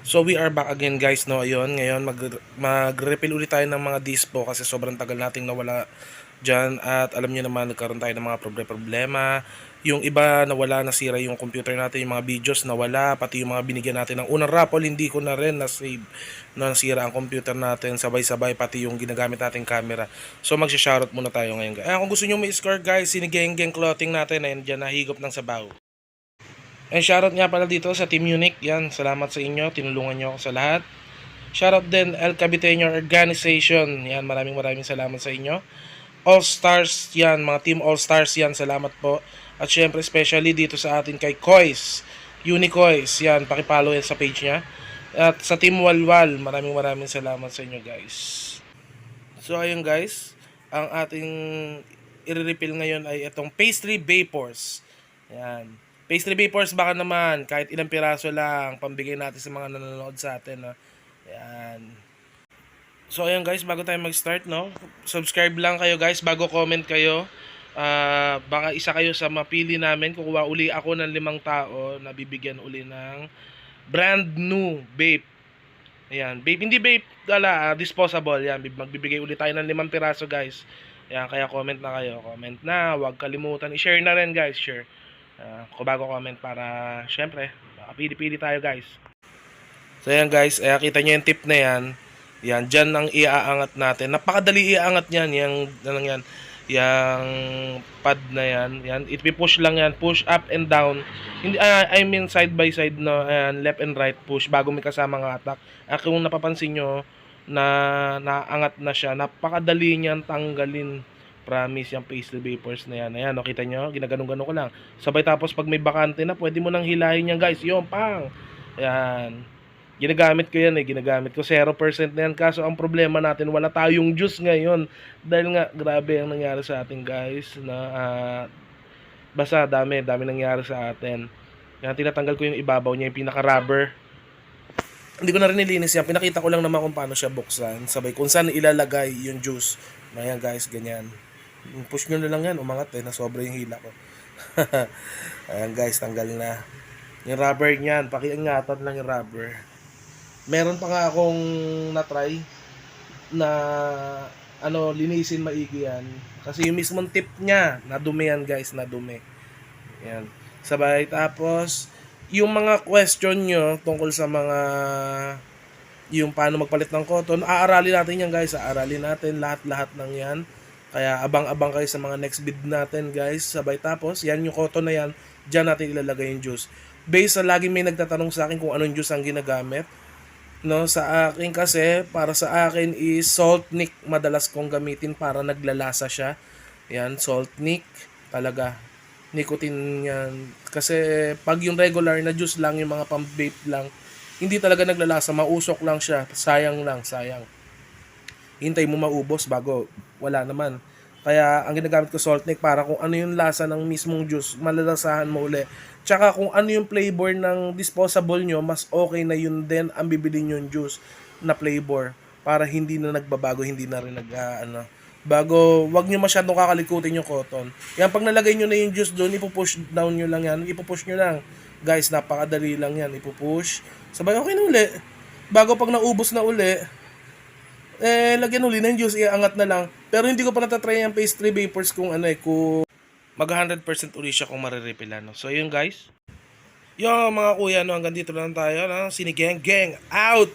So we are back again guys, no. Ayun, ngayon mag-refill ulit tayo ng mga dispo kasi sobrang tagal nating nawala diyan at alam niyo naman nagkaroon tayo ng mga problema. Yung iba nawala, nasira yung computer natin, yung mga videos nawala, pati yung mga binigyan natin ng unang raffle hindi ko na rin na-save. No, nasira ang computer natin, sabay-sabay pati yung ginagamit nating camera. So magsha-shoutout muna tayo ngayon. Kung gusto niyo may score guys, sinigeng-geng clothing natin ayun diyan nahigop ng sabaw. Shoutout nga pala dito sa Team Unique. Yan, salamat sa inyo. Tinulungan nyo ako sa lahat. Shoutout din El Caviteño Organization. Yan, maraming salamat sa inyo. All Stars, yan, mga Team All Stars yan, salamat po. At syempre, especially dito sa atin kay Kois, Unicois, yan, pakipollow yan sa page niya. At sa Team Walwal, maraming salamat sa inyo guys. So ayun guys, ang ating i-refill ngayon ay itong Pastry Vapors. Yan. Pastry Vapors baka naman, kahit ilang piraso lang, pambigay natin sa mga nanonood sa atin. No? Yan. So ayun guys, bago tayo mag-start, no? Subscribe lang kayo guys, bago comment kayo. Baka isa kayo sa mapili namin. Kukuha uli ako ng 5 tao na bibigyan uli ng brand new vape. Ayan, vape, hindi vape, disposable. Yan, magbibigay ulit tayo ng 5 piraso guys. Ayan, kaya comment na kayo. Comment na, huwag kalimutan. I-share na rin guys, share. Kung bago comment para, syempre, pili-pili tayo guys. So ayan guys, kita nyo yung tip na yan. Yan, dyan ang iaangat natin. Napakadali iaangat yan. Yung pad na yan. Yan, push lang yan. Push up and down. Hindi, I mean side by side, no? Ayan, left and right push bago may kasamang attack. Kung napapansin nyo, na naangat na siya. Napakadali niyan tanggalin. Promise yung pastry vapors na yan. Ayan, kita nyo? Ginaganong-ganon ko lang. Sabay tapos pag may bakante na, pwede mo nang hilahin yan guys. Yung pang! Ayan. Ginagamit ko yan ginagamit ko 0% na yan. Kaso ang problema natin, wala tayong juice ngayon. Dahil nga, grabe ang nangyari sa atin guys. Basta dami nangyari sa atin. Yan, tinatanggal ko yung ibabaw niya, yung pinaka-rubber. Hindi ko na rin nilinis yan. Pinakita ko lang naman kung paano siya buksan. Sabay kung saan ilalagay yung juice. Ayan guys, ganyan. Push nyo na lang yan, umangat na sobra yung hila ko. Ayan guys, tanggal na. Yung rubber niyan, pakiingatan lang yung rubber. Meron pa nga akong na-try na linisin maigi yan. Kasi yung mismong tip niya, nadumi yan guys, nadumi. Yan. Sabay tapos, yung mga question nyo tungkol sa mga yung paano magpalit ng cotton, aaralin natin yan guys. Aaralin natin lahat-lahat ng yan. Kaya abang-abang kayo sa mga next vid natin guys. Sabay tapos, yan yung cotton na yan, dyan natin ilalagay yung juice. Based sa lagi may nagtatanong sa akin kung anong juice ang ginagamit. No, sa akin kasi, para sa akin is salt nick madalas kong gamitin para naglalasa siya. Yan, salt nick talaga. Nicotine yan. Kasi pag yung regular na juice lang, yung mga pang-vape lang, hindi talaga naglalasa, mausok lang siya. Sayang lang, sayang. Hintay mo maubos bago wala naman. Kaya ang ginagamit ko salt nick para kung ano yung lasa ng mismong juice, malalasahan mo uli. Tsaka kung ano yung flavor ng disposable nyo, mas okay na yun din ang bibili nyo yung juice na flavor. Para hindi na nagbabago, hindi na rin bago, wag nyo masyadong kakalikutin yung cotton. Yan, pag nalagay nyo na yung juice doon, ipupush down nyo lang yan. Ipupush nyo lang. Guys, napakadali lang yan. Ipupush. Sabay, okay na uli. Bago pag naubos na uli, lagyan uli ng juice, iangat na lang. Pero hindi ko pa natatry yung pastry vapors kung kung mag 100% uli siya kung marirepilan. No? So, yun guys. Yo, mga kuya, no, hanggang dito lang tayo. No? Sinigeng, gang, out!